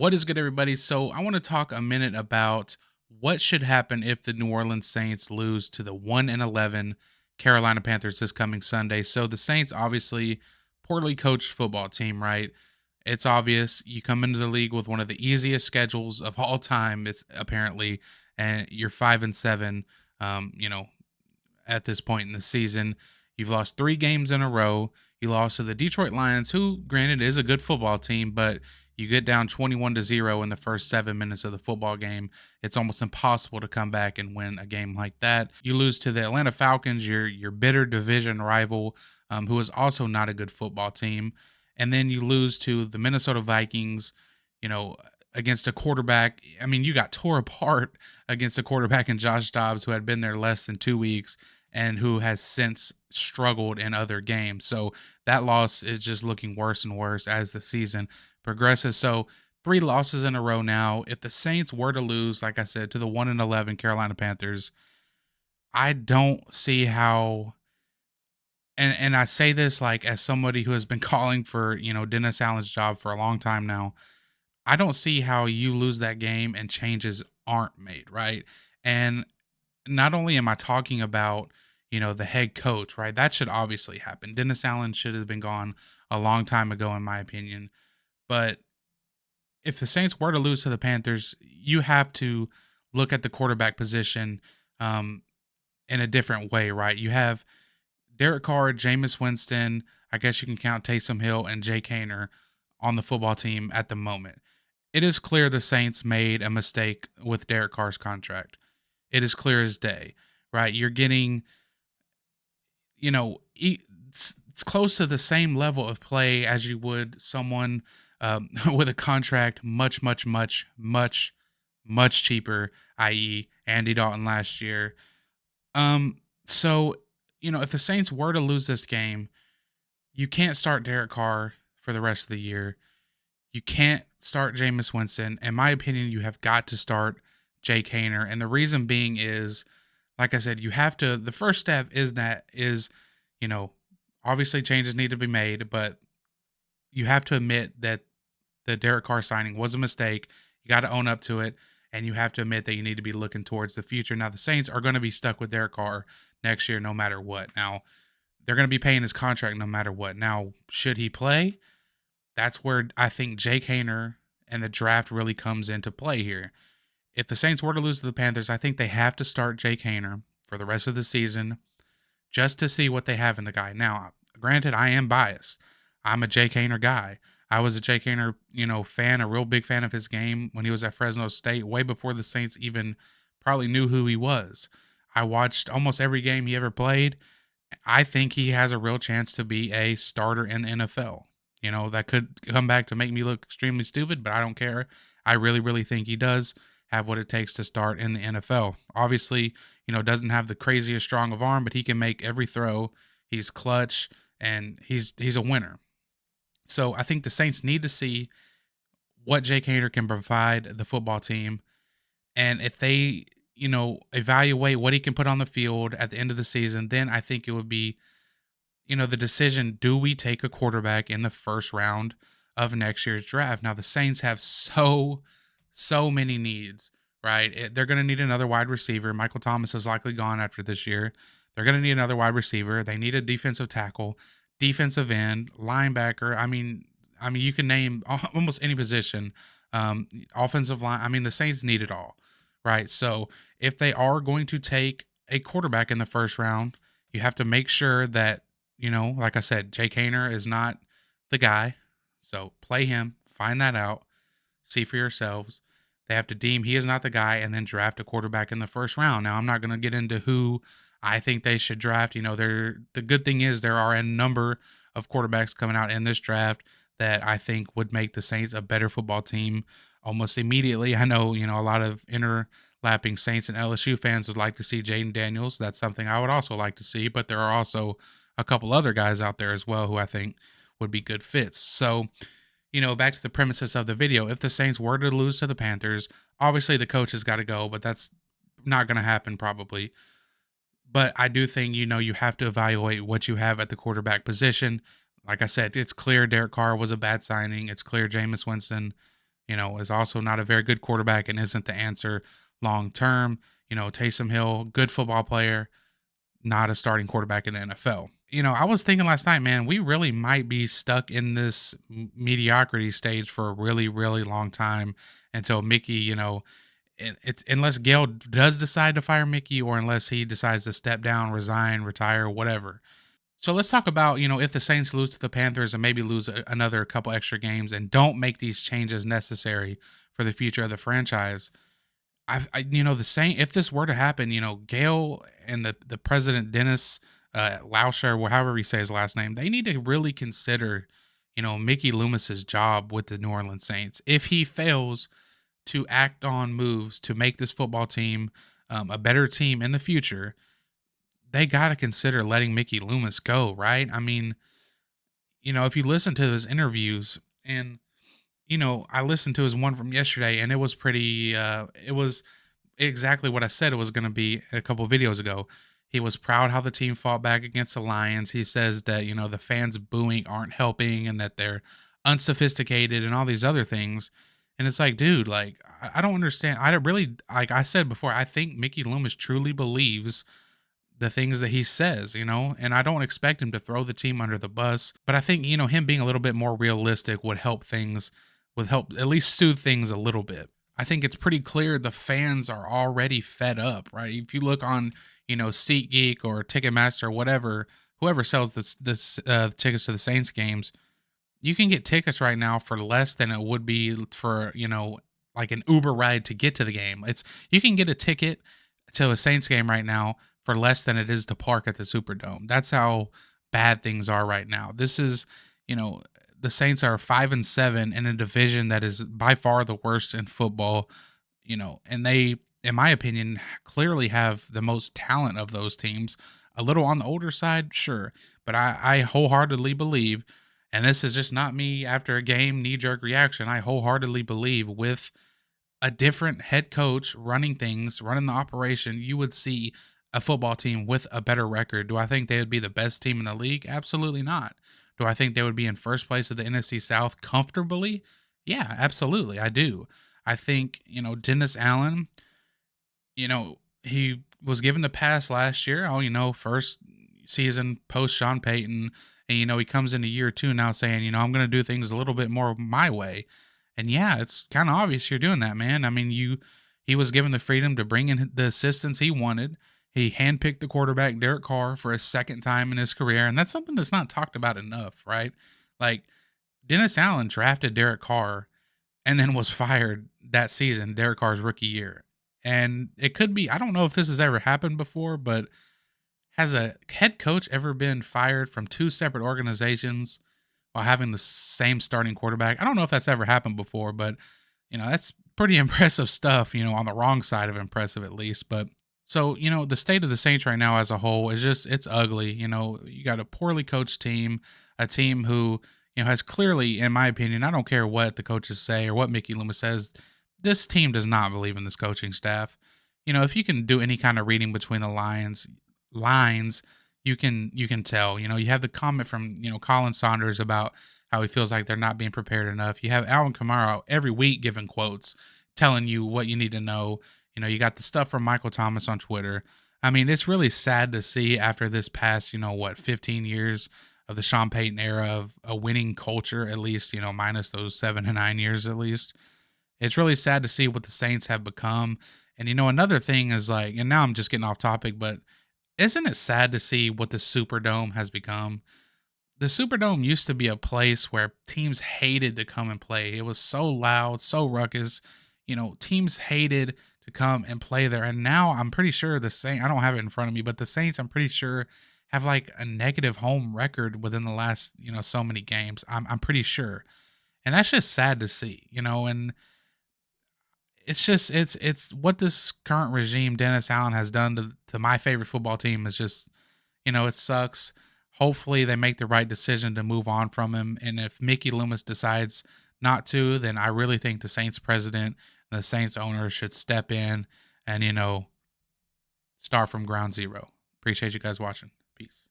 What is good, everybody? So, I want to talk a minute about what should happen if the New Orleans Saints lose to the 1-11 Carolina Panthers this coming Sunday. So, the Saints obviously poorly coached football team, right? It's obvious you come into the league with one of the easiest schedules of all time, it's apparently, and you're 5-7. Um, you know, at this point in the season. You've lost 3 games in a row. You lost to the Detroit Lions, who, granted, is a good football team, but you get down 21-0 in the first 7 minutes of the football game. It's almost impossible to come back and win a game like that. You lose to the Atlanta Falcons, your bitter division rival, who is also not a good football team. And then you lose to the Minnesota Vikings, you know, against a quarterback. I mean, you got tore apart against a quarterback in Josh Dobbs, who had been there less than 2 weeks and who has since struggled in other games. So that loss is just looking worse and worse as the season progresses. So 3 losses in a row now. If the Saints were to lose, like I said, to the 1-11 Carolina Panthers, I don't see how. And I say this like as somebody who has been calling for Dennis Allen's job for a long time now. I don't see how you lose that game and changes aren't made, right? And not only am I talking about, the head coach, right? That should obviously happen. Dennis Allen should have been gone a long time ago, in my opinion. But if the Saints were to lose to the Panthers, you have to look at the quarterback position um, in a different way, right? You have Derek Carr, Jameis Winston, I guess you can count Taysom Hill and Jay Kaner on the football team at the moment. It is clear the Saints made a mistake with Derek Carr's contract. It is clear as day, right? You're getting, it's close to the same level of play as you would someone with a contract much, much, much, much, much cheaper, i.e., Andy Dalton last year. So, if the Saints were to lose this game, you can't start Derek Carr for the rest of the year. You can't start Jameis Winston. In my opinion, you have got to start Jay Kaner. And the reason being is, like I said, you have to, the first step is, you know, obviously changes need to be made, but you have to admit that the Derek Carr signing was a mistake. You got to own up to it. And you have to admit that you need to be looking towards the future. Now, the Saints are going to be stuck with Derek Carr next year, no matter what. Now, they're going to be paying his contract no matter what. Now, should he play? That's where I think Jake Hayner and the draft really comes into play here. If the Saints were to lose to the Panthers, I think they have to start Jake Hayner for the rest of the season just to see what they have in the guy. Now, granted, I am biased. I'm a Jake Hayner guy. I was a Jake Hayner, fan, a real big fan of his game when he was at Fresno State, way before the Saints even probably knew who he was. I watched almost every game he ever played. I think he has a real chance to be a starter in the NFL. That could come back to make me look extremely stupid, but I don't care. I really, really think he does have what it takes to start in the NFL. Obviously, doesn't have the craziest strong of arm, but he can make every throw. He's clutch and he's a winner. So I think the Saints need to see what Jake Hader can provide the football team. And if they, evaluate what he can put on the field at the end of the season, then I think it would be, the decision, do we take a quarterback in the first round of next year's draft? Now the Saints have so many needs, right? They're going to need another wide receiver. Michael Thomas is likely gone after this year. They're going to need another wide receiver. They need a defensive tackle, defensive end, linebacker. I mean, you can name almost any position. Offensive line. I mean, the Saints need it all, right? So if they are going to take a quarterback in the first round, you have to make sure that, like I said, Jake Hayner is not the guy. So play him, find that out, see for yourselves. They have to deem he is not the guy and then draft a quarterback in the first round. Now, I'm not going to get into who I think they should draft. The good thing is there are a number of quarterbacks coming out in this draft that I think would make the Saints a better football team almost immediately. I know, a lot of interlapping Saints and LSU fans would like to see Jaden Daniels. That's something I would also like to see, but there are also a couple other guys out there as well who I think would be good fits. So, back to the premises of the video. If the Saints were to lose to the Panthers, obviously the coach has got to go, but that's not going to happen probably. But I do think, you have to evaluate what you have at the quarterback position. Like I said, it's clear Derek Carr was a bad signing. It's clear Jameis Winston is also not a very good quarterback and isn't the answer long term. Taysom Hill, good football player, not a starting quarterback in the NFL. I was thinking last night, man, we really might be stuck in this mediocrity stage for a really, really long time until Mickey, unless Gail does decide to fire Mickey or unless he decides to step down, resign, retire, whatever. So let's talk about, if the Saints lose to the Panthers and maybe lose another couple extra games and don't make these changes necessary for the future of the franchise. The Saint, if this were to happen, Gail and the president Dennis Lauscher, or however you say his last name, they need to really consider, Mickey Loomis's job with the New Orleans Saints. If he fails to act on moves to make this football team a better team in the future, they got to consider letting Mickey Loomis go, right? I mean, if you listen to his interviews and I listened to his one from yesterday and it was pretty it was exactly what I said it was going to be a couple of videos ago. He was proud how the team fought back against the Lions. He says that, the fans booing aren't helping and that they're unsophisticated and all these other things. And it's like, dude, like, I don't understand. I don't really, like I said before, I think Mickey Loomis truly believes the things that he says, and I don't expect him to throw the team under the bus, but I think, him being a little bit more realistic would help at least soothe things a little bit. I think it's pretty clear the fans are already fed up, right? If you look on, SeatGeek or Ticketmaster or whatever, whoever sells this tickets to the Saints games, you can get tickets right now for less than it would be for, like an Uber ride to get to the game. You can get a ticket to a Saints game right now for less than it is to park at the Superdome. That's how bad things are right now. This is, you know, the Saints are 5-7 in a division that is by far the worst in football, and they, in my opinion, clearly have the most talent of those teams. A little on the older side, sure, but I wholeheartedly believe, and this is just not me after a game knee jerk reaction. I wholeheartedly believe with a different head coach running things, running the operation, you would see a football team with a better record. Do I think they would be the best team in the league? Absolutely not. Do I think they would be in first place of the NFC South comfortably? Yeah, absolutely. I do. I think, Dennis Allen, he was given the pass last year. Oh, first season post Sean Payton. And, he comes in a year or two now saying, I'm going to do things a little bit more my way. And yeah, it's kind of obvious you're doing that, man. I mean, he was given the freedom to bring in the assistants he wanted. He handpicked the quarterback, Derek Carr, for a second time in his career. And that's something that's not talked about enough, right? Like, Dennis Allen drafted Derek Carr and then was fired that season, Derek Carr's rookie year. And it could be, I don't know if this has ever happened before, but has a head coach ever been fired from two separate organizations while having the same starting quarterback? I don't know if that's ever happened before, but that's pretty impressive stuff, on the wrong side of impressive at least. But so, the state of the Saints right now as a whole is just, it's ugly. You got a poorly coached team, a team who, has clearly, in my opinion, I don't care what the coaches say or what Mickey Loomis says, this team does not believe in this coaching staff. If you can do any kind of reading between the lines, you can tell. You have the comment from, Colin Saunders about how he feels like they're not being prepared enough. You have Alvin Kamara every week giving quotes, telling you what you need to know. You got the stuff from Michael Thomas on Twitter. I mean, it's really sad to see after this past, 15 years of the Sean Payton era of a winning culture, at least, minus those 7 to 9 years at least. It's really sad to see what the Saints have become. And, another thing is like, and now I'm just getting off topic, but isn't it sad to see what the Superdome has become? The Superdome used to be a place where teams hated to come and play. It was so loud, so ruckus. Teams hated to come and play there. And now I'm pretty sure the Saints, I don't have it in front of me, but the Saints, I'm pretty sure, have like a negative home record within the last, so many games. I'm pretty sure. And that's just sad to see, and it's just it's what this current regime, Dennis Allen, has done to my favorite football team is just, it sucks. Hopefully they make the right decision to move on from him. And if Mickey Loomis decides not to, then I really think the Saints president and the Saints owner should step in and, start from ground zero. Appreciate you guys watching. Peace.